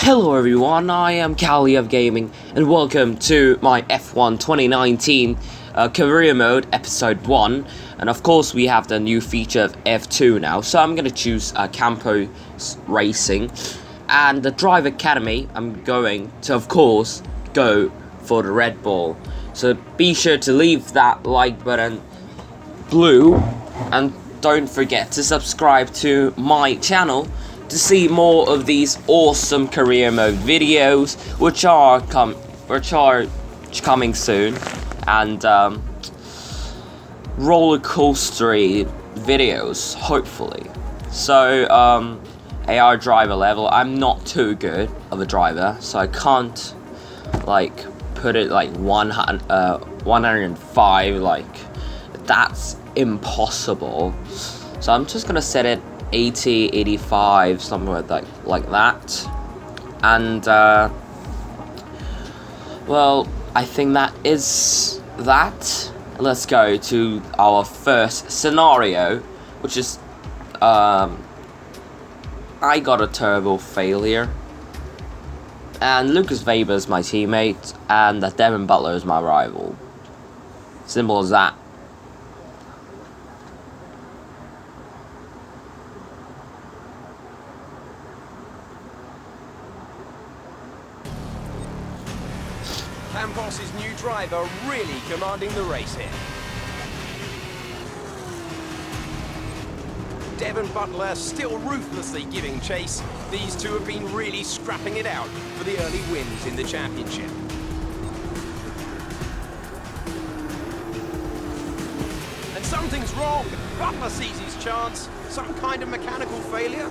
Hello everyone, I am Cali of Gaming, and welcome to my F1 2019 career mode episode 1. And of course we have the new feature of F2 now, so I'm gonna choose Campo Racing. And the Drive Academy, I'm going to of course go for the Red Bull. So be sure to leave that like button blue, and don't forget to subscribe to my channel to see more of these awesome career mode videos, which are coming soon, and roller coastery videos, hopefully. So AR driver level, I'm not too good of a driver, so I can't like put it like 105, like that's impossible. So I'm just gonna set it 80, 85, somewhere like that. And well, I think that is that. Let's go to our first scenario, which is I got a turbo failure, and Lucas Weber is my teammate, and Devin Butler is my rival. Simple as that. Campos' new driver really commanding the race here. Devin Butler still ruthlessly giving chase. These two have been really scrapping it out for the early wins in the championship. And something's wrong. Butler sees his chance. Some kind of mechanical failure.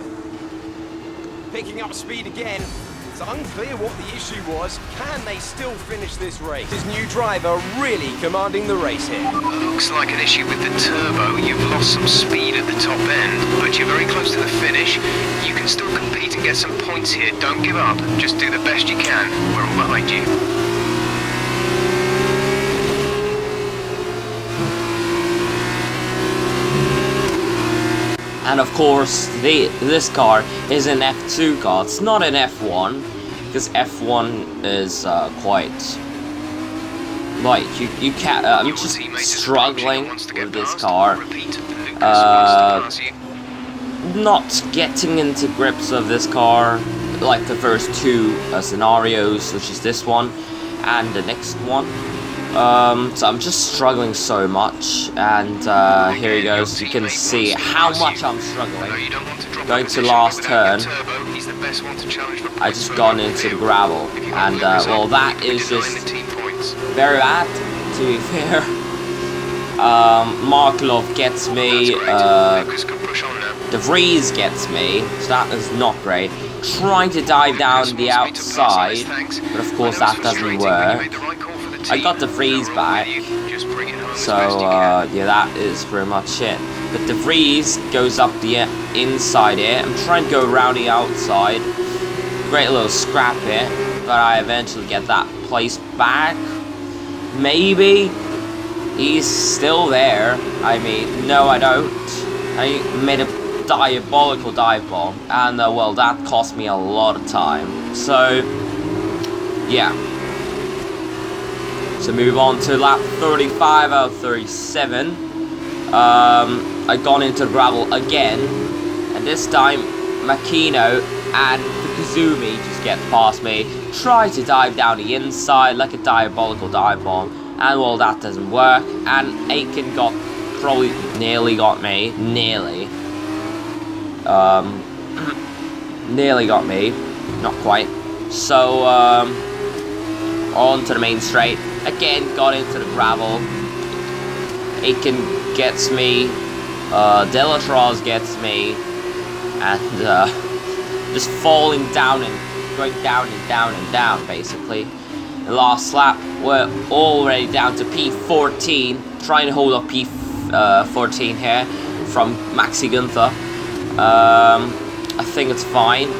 Picking up speed again. It's unclear what the issue was. Can they still finish this race? His new driver really commanding the race here. Looks like an issue with the turbo. You've lost some speed at the top end, but you're very close to the finish. You can still compete and get some points here. Don't give up. Just do the best you can. We're all behind you. And of course, this car is an F2 car. It's not an F1, because F1 is quite like you can't. I'm just struggling with this car. Not getting into grips of this car, like the first two scenarios, which is this one and the next one. So I'm just struggling so much, and here he goes. You can see how much I'm struggling. Going to last turn, I just gone into the gravel, and well, that is just very bad, to be fair. Markelov gets me, De Vries gets me, so that is not great. Trying to dive down the outside, but of course that doesn't work. I got the freeze back, so yeah, that is pretty much it. But the freeze goes up the inside here. I'm trying to go around the outside. Great little scrap here, but I eventually get that place back. Maybe he's still there. I mean, no, I don't. I made a diabolical dive bomb, and well, that cost me a lot of time. So yeah. So move on to lap 35 out of 37. I gone into the gravel again, and this time Makino and Kazumi just get past me. Try to dive down the inside like a diabolical dive bomb, and well, that doesn't work. And Aiken probably nearly got me, nearly got me, not quite. So on to the main straight. Again, got into the gravel. Aiken gets me. Delatraz gets me. And just falling down and going down and down and down, basically. The last lap, we're already down to P14. Trying to hold up P14 here from Maxi Gunther. I think it's fine.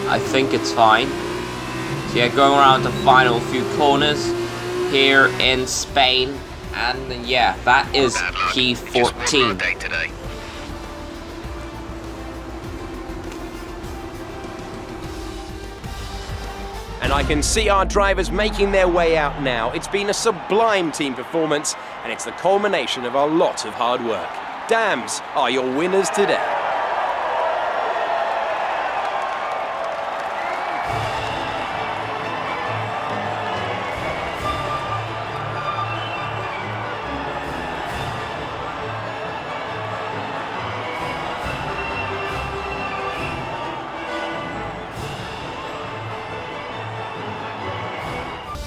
So yeah, going around the final few corners here in Spain, and yeah, that is P14. And I can see our drivers making their way out now. It's been a sublime team performance, and it's the culmination of a lot of hard work. Dams are your winners today.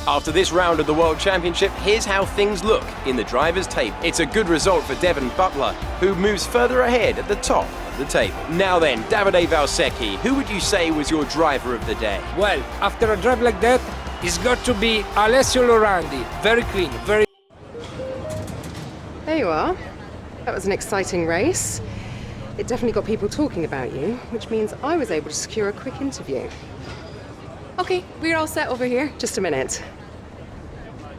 After this round of the World Championship, here's how things look in the driver's table. It's a good result for Devon Butler, who moves further ahead at the top of the table. Now then, Davide Valsecchi, who would you say was your driver of the day? Well, after a drive like that, it's got to be Alessio Lorandi. Very clean, very... There you are. That was an exciting race. It definitely got people talking about you, which means I was able to secure a quick interview. Okay, we're all set over here. Just a minute.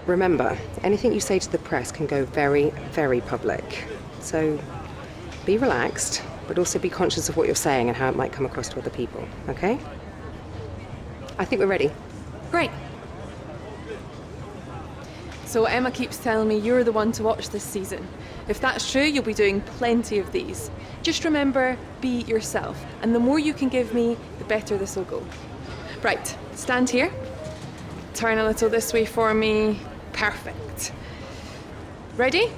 Remember, anything you say to the press can go very, very public. So be relaxed, but also be conscious of what you're saying and how it might come across to other people, okay? I think we're ready. Great. So Emma keeps telling me you're the one to watch this season. If that's true, you'll be doing plenty of these. Just remember, be yourself. And the more you can give me, the better this will go. Right, stand here. Turn a little this way for me. Perfect. Ready?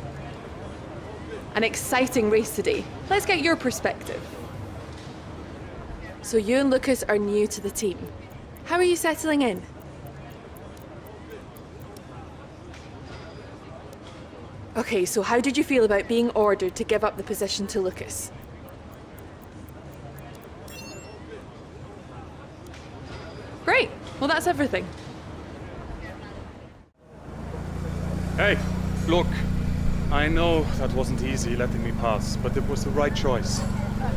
An exciting race today. Let's get your perspective. So you and Lucas are new to the team. How are you settling in? Okay, so how did you feel about being ordered to give up the position to Lucas? Great. Well, that's everything. Hey, look, I know that wasn't easy letting me pass, but it was the right choice.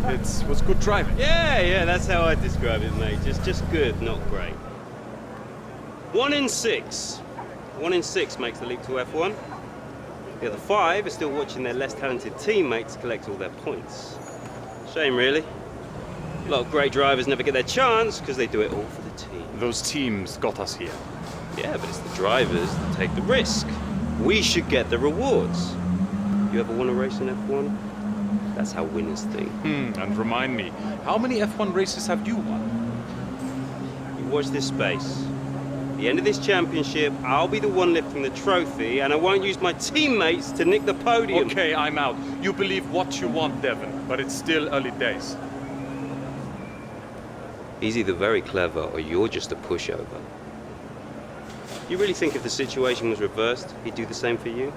It was good driving. Yeah, that's how I describe it, mate. Just good, not great. 1 in 6. 1 in 6 makes the leap to F1. The other 5 are still watching their less talented teammates collect all their points. Shame, really. A lot of great drivers never get their chance because they do it all for the team. Those teams got us here. Yeah, but it's the drivers that take the risk. We should get the rewards. You ever won a race in F1? That's how winners think. And remind me, how many F1 races have you won? You watch this space. At the end of this championship, I'll be the one lifting the trophy, and I won't use my teammates to nick the podium. Okay, I'm out. You believe what you want, Devon, but it's still early days. He's either very clever or you're just a pushover. You really think if the situation was reversed, he'd do the same for you?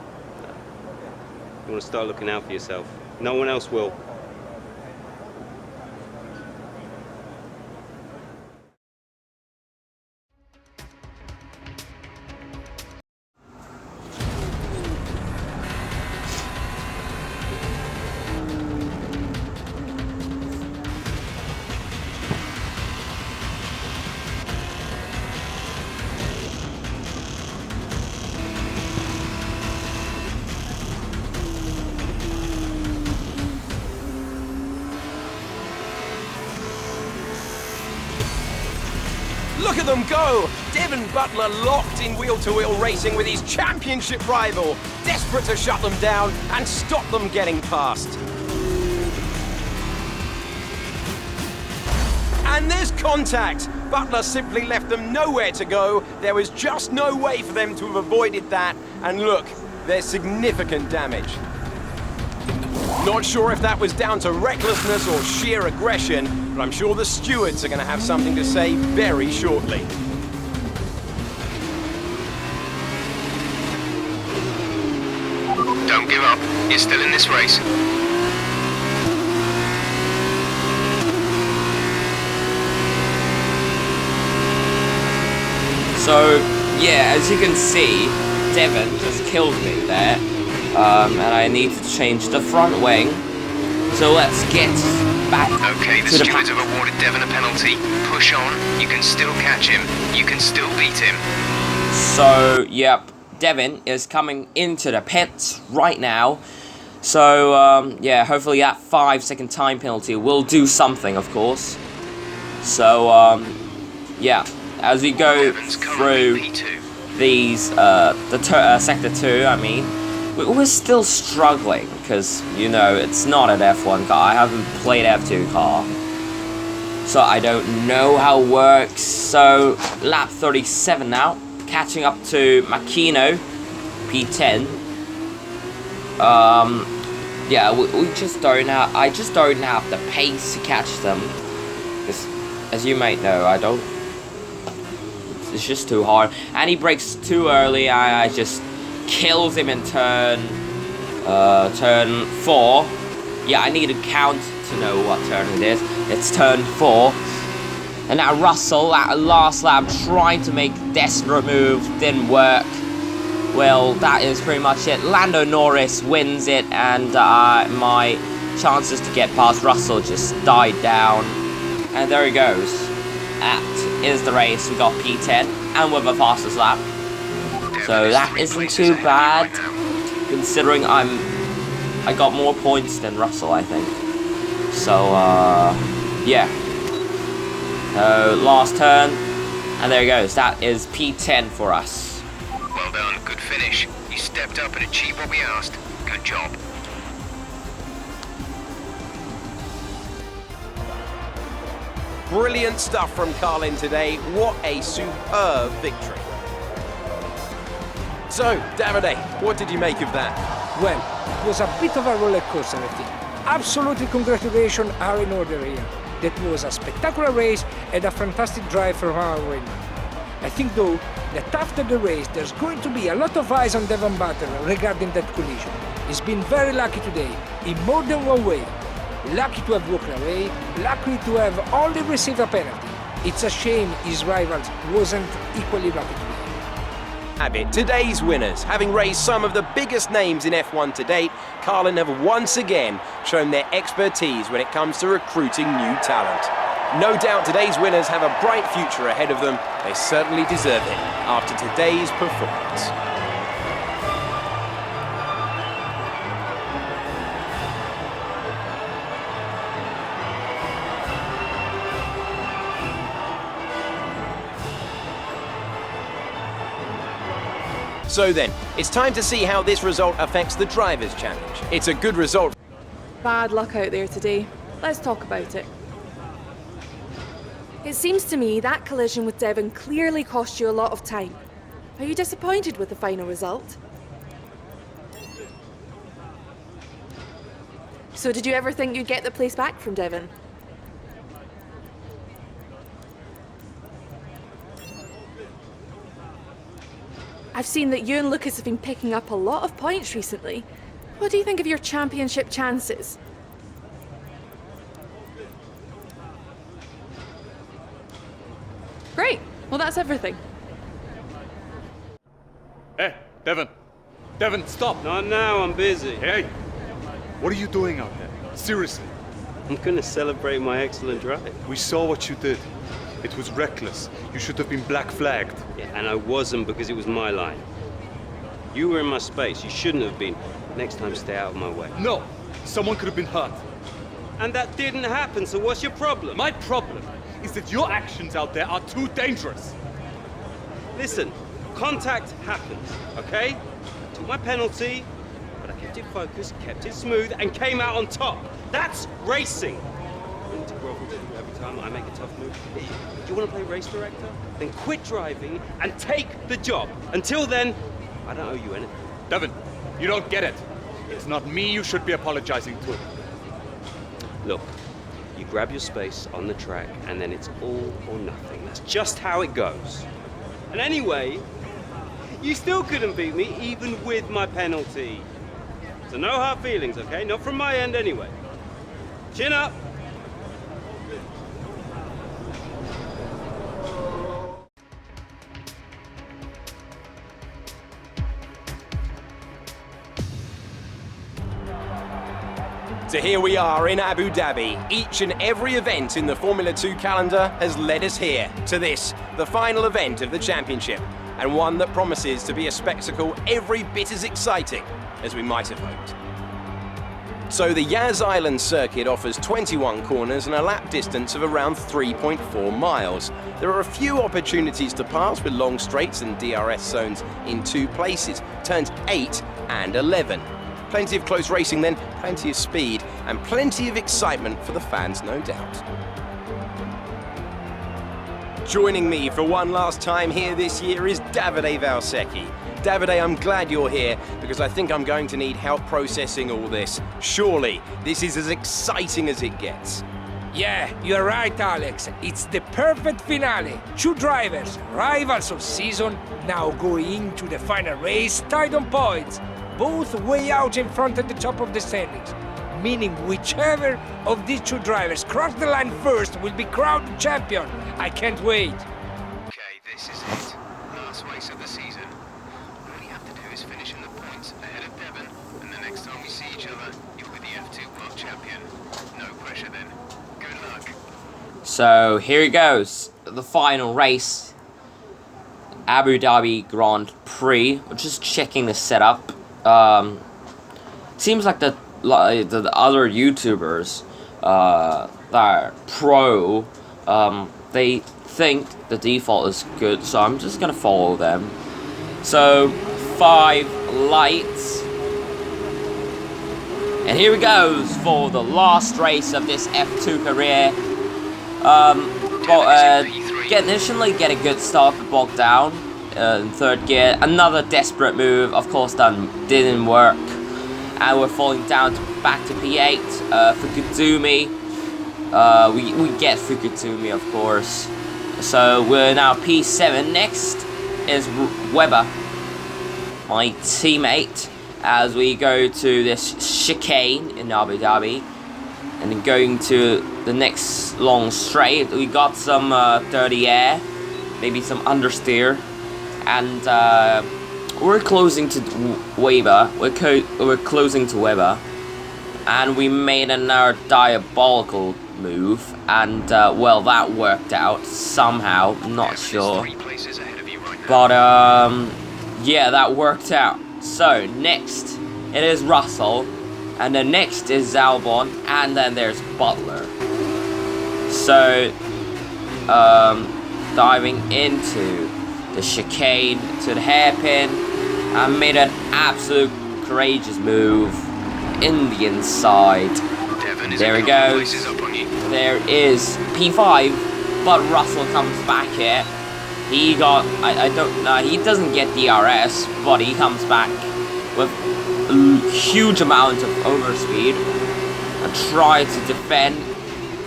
You want to start looking out for yourself. No one else will. Look at them go! Devon Butler locked in wheel-to-wheel racing with his championship rival, desperate to shut them down and stop them getting past. And there's contact! Butler simply left them nowhere to go. There was just no way for them to have avoided that. And look, there's significant damage. Not sure if that was down to recklessness or sheer aggression, but I'm sure the stewards are going to have something to say very shortly. Don't give up. You're still in this race. So, yeah, as you can see, Devon just killed me there. And I need to change the front wing. So let's get back Okay, the to the stewards have awarded Devon a penalty. Push on. You can still catch him. You can still beat him. So, yep, Devon is coming into the pits right now. So, yeah, hopefully that 5-second time penalty will do something, of course. So, yeah, as we go through these, Sector 2, I mean, we're still struggling, because, you know, it's not an F1 car. I haven't played F2 car, so I don't know how it works. So, lap 37 now, catching up to Makino, P10. Yeah, we just don't have, I just don't have the pace to catch them. Because, as you might know, I don't, it's just too hard. And he brakes too early, I just kills him in turn 4. Yeah, I need to count to know what turn it is. It's turn 4. And now Russell, at last lap, trying to make desperate move, didn't work. Well, that is pretty much it. Lando Norris wins it, and my chances to get past Russell just died down. And there he goes. That is the race. We got P10, and with the fastest lap. So that isn't too bad, considering I got more points than Russell, I think. So, yeah. Last turn, and there he goes. That is P10 for us. Well done, good finish. You stepped up and achieved what we asked. Good job. Brilliant stuff from Carlin today. What a superb victory. So, Davide, what did you make of that? Well, it was a bit of a roller coaster, I think. Absolutely, congratulations are in order here. That was a spectacular race and a fantastic drive from our winner. I think, though, that after the race there's going to be a lot of eyes on Devon Button regarding that collision. He's been very lucky today, in more than one way. Lucky to have walked away, lucky to have only received a penalty. It's a shame his rivals wasn't equally lucky today. Habit. Today's winners, having raised some of the biggest names in F1 to date, Carlin have once again shown their expertise when it comes to recruiting new talent. No doubt today's winners have a bright future ahead of them. They certainly deserve it after today's performance. So then, it's time to see how this result affects the Drivers' Challenge. It's a good result. Bad luck out there today. Let's talk about it. It seems to me that collision with Devon clearly cost you a lot of time. Are you disappointed with the final result? So did you ever think you'd get the place back from Devon? I've seen that you and Lucas have been picking up a lot of points recently. What do you think of your championship chances? Great. Well, that's everything. Hey, Devon. Devon, stop. Not now, I'm busy. Hey, what are you doing out there? Seriously. I'm gonna celebrate my excellent drive. We saw what you did. It was reckless. You should have been black flagged. Yeah, and I wasn't because it was my line. You were in my space. You shouldn't have been. Next time, stay out of my way. No, someone could have been hurt. And that didn't happen, so what's your problem? My problem is that your actions out there are too dangerous. Listen, contact happens, okay? I took my penalty, but I kept it focused, kept it smooth, and came out on top. That's racing. I need to grovel to you every time I make a tough move. Do you want to play race director? Then quit driving and take the job. Until then, I don't owe you anything. Devon, you don't get it. It's not me you should be apologizing to. Look, you grab your space on the track, and then it's all or nothing. That's just how it goes. And anyway, you still couldn't beat me, even with my penalty. So no hard feelings, okay? Not from my end anyway. Chin up. So here we are in Abu Dhabi. Each and every event in the Formula 2 calendar has led us here, to this, the final event of the championship, and one that promises to be a spectacle every bit as exciting as we might have hoped. So the Yaz Island circuit offers 21 corners and a lap distance of around 3.4 miles. There are a few opportunities to pass with long straights and DRS zones in 2 places, turns 8 and 11. Plenty of close racing then, plenty of speed, and plenty of excitement for the fans, no doubt. Joining me for one last time here this year is Davide Valsecchi. Davide, I'm glad you're here because I think I'm going to need help processing all this. Surely, this is as exciting as it gets. Yeah, you're right, Alex. It's the perfect finale. 2 drivers, rivals of season, now going into the final race tied on points, both way out in front at the top of the standings, meaning whichever of these 2 drivers cross the line first will be crowned champion. I can't wait. Okay, this is it. Last race of the season. All you have to do is finish in the points ahead of Devon, and the next time we see each other, you'll be the F2 World Champion. No pressure then. Good luck. So here it goes, the final race, Abu Dhabi Grand Prix. We're just checking the setup. Seems like the other YouTubers that are pro, they think the default is good, so I'm just gonna follow them. So 5 lights, and here it goes for the last race of this F2 career. Initially get a good start, but bogged down in 3rd gear. Another desperate move, of course, didn't work, and we're falling down back to P8. Fukudumi, we get Fukudumi, of course. So we're now P7. Next is Weber, my teammate, as we go to this chicane in Abu Dhabi. And then going to the next long straight, we got some dirty air, maybe some understeer, and we're closing to Weber. We're closing to Weber, and we made another diabolical move, and well, that worked out somehow. I'm not sure, but yeah, that worked out. So next, it is Russell. And then next is Albon, and then there's Butler. So, diving into the chicane to the hairpin, I made an absolute courageous move in the inside. There he goes. There is P5, but Russell comes back here. He got, I don't know, he doesn't get DRS, but he comes back with huge amount of overspeed. I try to defend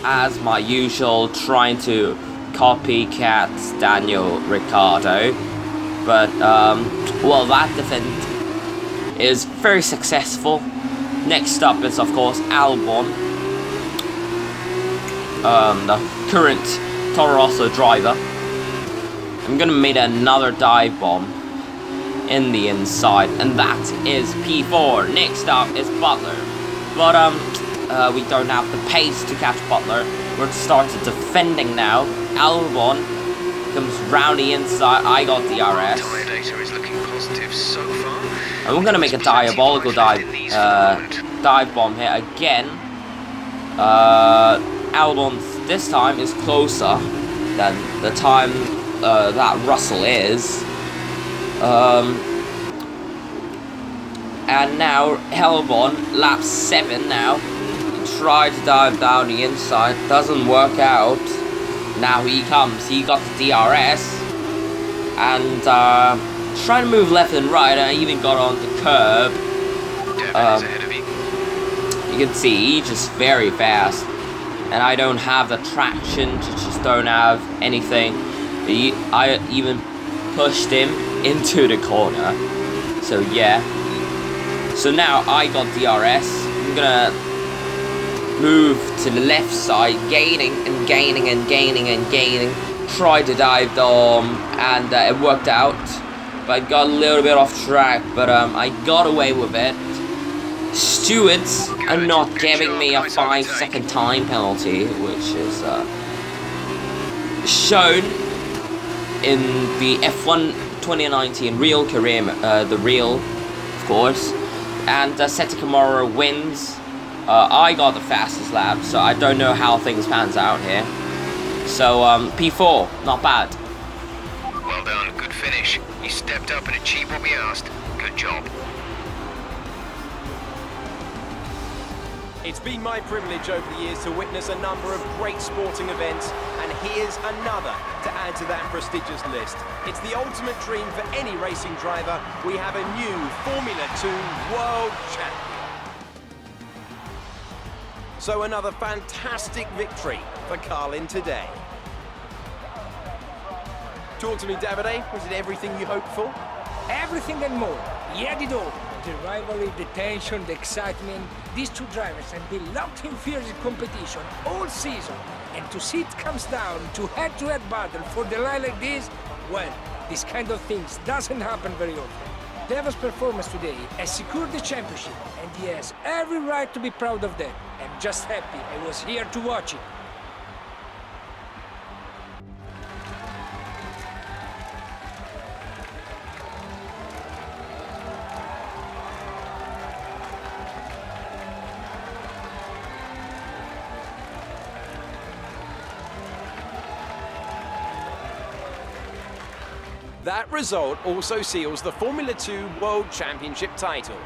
as my usual, trying to copycat Daniel Ricciardo, but well, that defend is very successful. Next up is of course Albon, the current Toro Rosso driver. I'm gonna make another dive bomb in the inside, and that is P4. Next up is Butler, but we don't have the pace to catch Butler. We're started defending now. Albon comes round the inside. I got the RS. I'm gonna make a diabolical dive bomb here again. Albon this time is closer than the time that Russell is. And now Albon, lap 7 now, tried to dive down the inside, doesn't work out. Now he comes, he got the DRS, and trying to move left and right, and I even got on the curb. You can see he's just very fast, and I don't have the traction, just don't have anything. I even pushed him into the corner, so yeah. So now I got DRS. I'm gonna move to the left side, gaining and gaining and gaining and gaining. Tried to dive dome, and it worked out, but I got a little bit off track, but I got away with it. Stewards are not giving me a 5-second time penalty, which is shown in the F1 2019 real career, the real, of course, and Seti Kamara wins I got the fastest lap, so I don't know how things pans out here. So, P4, not bad. Well done, good finish. You stepped up and achieved what we asked. Good job. It's been my privilege over the years to witness a number of great sporting events, and here's another to add to that prestigious list. It's the ultimate dream for any racing driver. We have a new Formula 2 World Champion. So another fantastic victory for Carlin today. Talk to me, Davide. Was it everything you hoped for? Everything and more. He had it all. The rivalry, the tension, the excitement. These two drivers have been locked in fierce competition all season. And to see it comes down to head-to-head battle for the line like this, well, this kind of things doesn't happen very often. Deva's performance today has secured the championship, and he has every right to be proud of that. I'm just happy I was here to watch it. That result also seals the Formula 2 World Championship title.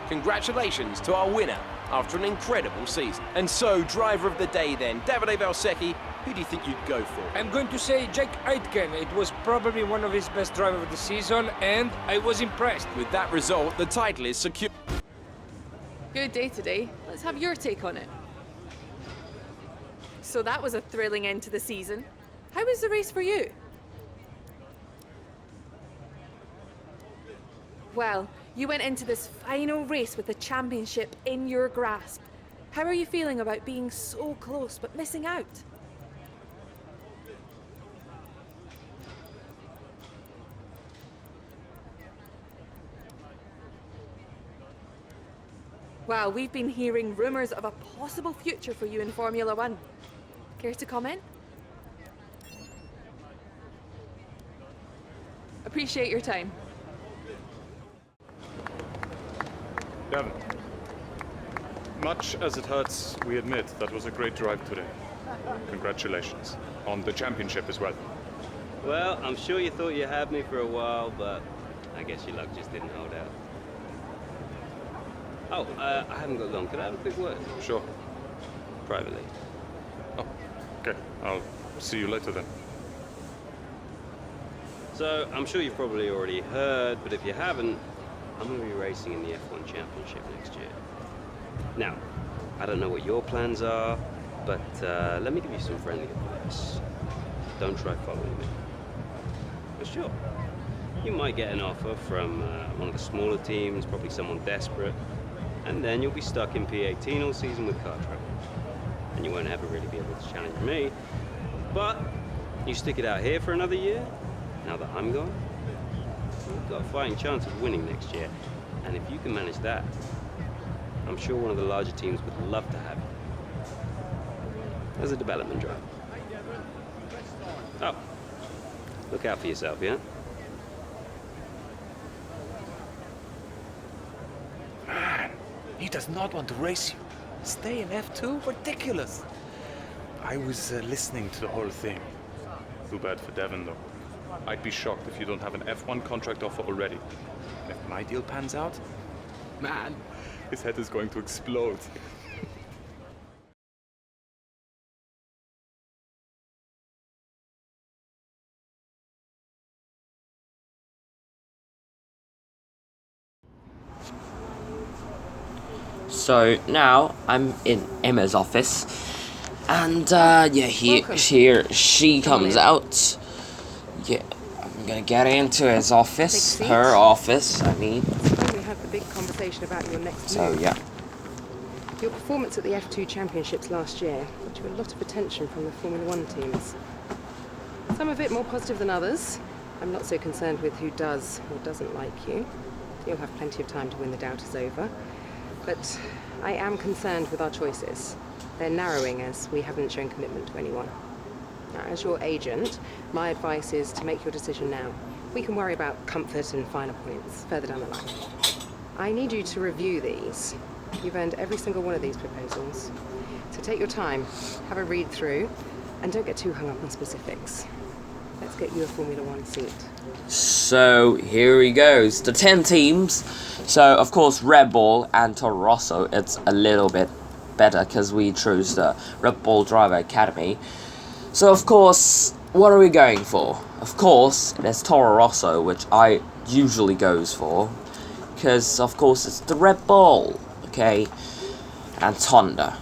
Congratulations to our winner after an incredible season. And so, driver of the day then, Davide Valsecchi, who do you think you'd go for? I'm going to say Jack Aitken. It was probably one of his best drivers of the season, and I was impressed. With that result, the title is secure. Good day today. Let's have your take on it. So that was a thrilling end to the season. How was the race for you? Well, you went into this final race with the championship in your grasp. How are you feeling about being so close but missing out? Well, we've been hearing rumours of a possible future for you in Formula 1. Care to comment? Appreciate your time. Devin, much as it hurts, we admit that was a great drive today. Congratulations on the championship as well. Well, I'm sure you thought you had me for a while, but I guess your luck just didn't hold out. Oh, I haven't got long. Could I have a quick word? Sure. Privately. Oh, okay. I'll see you later then. So, I'm sure you've probably already heard, but if you haven't, I'm going to be racing in the F1 Championship next year. Now, I don't know what your plans are, but let me give you some friendly advice. Don't try following me. For sure. You might get an offer from one of the smaller teams, probably someone desperate, and then you'll be stuck in P18 all season with car trouble. And you won't ever really be able to challenge me. But you stick it out here for another year, now that I'm gone, you've got a fighting chance of winning next year. And if you can manage that, I'm sure one of the larger teams would love to have you as a development driver. Oh, look out for yourself, yeah? Man, he does not want to race you. Stay in F2? Ridiculous. I was listening to the whole thing. Too bad for Devin, though. I'd be shocked if you don't have an F1 contract offer already. And if my deal pans out, man, his head is going to explode. So now I'm in Emma's office, and yeah, she comes out. Yeah, I'm gonna get into his office, her office. I mean. We have the big conversation about your next So move. yeah. Your performance at the F2 Championships last year got you a lot of attention from the Formula 1 teams. Some a bit more positive than others. I'm not so concerned with who does or doesn't like you. You'll have plenty of time to win the doubt is over. But I am concerned with our choices. They're narrowing as we haven't shown commitment to anyone. Now, as your agent, my advice is to make your decision now. We can worry about comfort and finer points further down the line. I need you to review these. You've earned every single one of these proposals. So take your time, have a read through, and don't get too hung up on specifics. Let's get you a Formula One seat. So here he goes, the 10 teams. So of course Red Bull and Toro Rosso, it's a little bit better because we chose the Red Bull Driver Academy. So of course, what are we going for? Of course, there's Toro Rosso, which I usually goes for, because of course it's the Red Bull, okay, and Honda.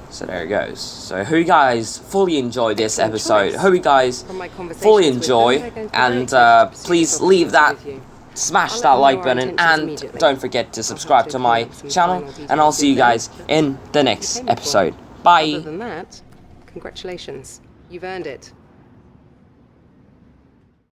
So there it goes. So hope you guys fully enjoy this episode. Hope you guys fully enjoy, and please leave that, smash that like button, and don't forget to subscribe to my channel, and I'll see you guys in the next episode. Bye. Other than that, congratulations. You've earned it.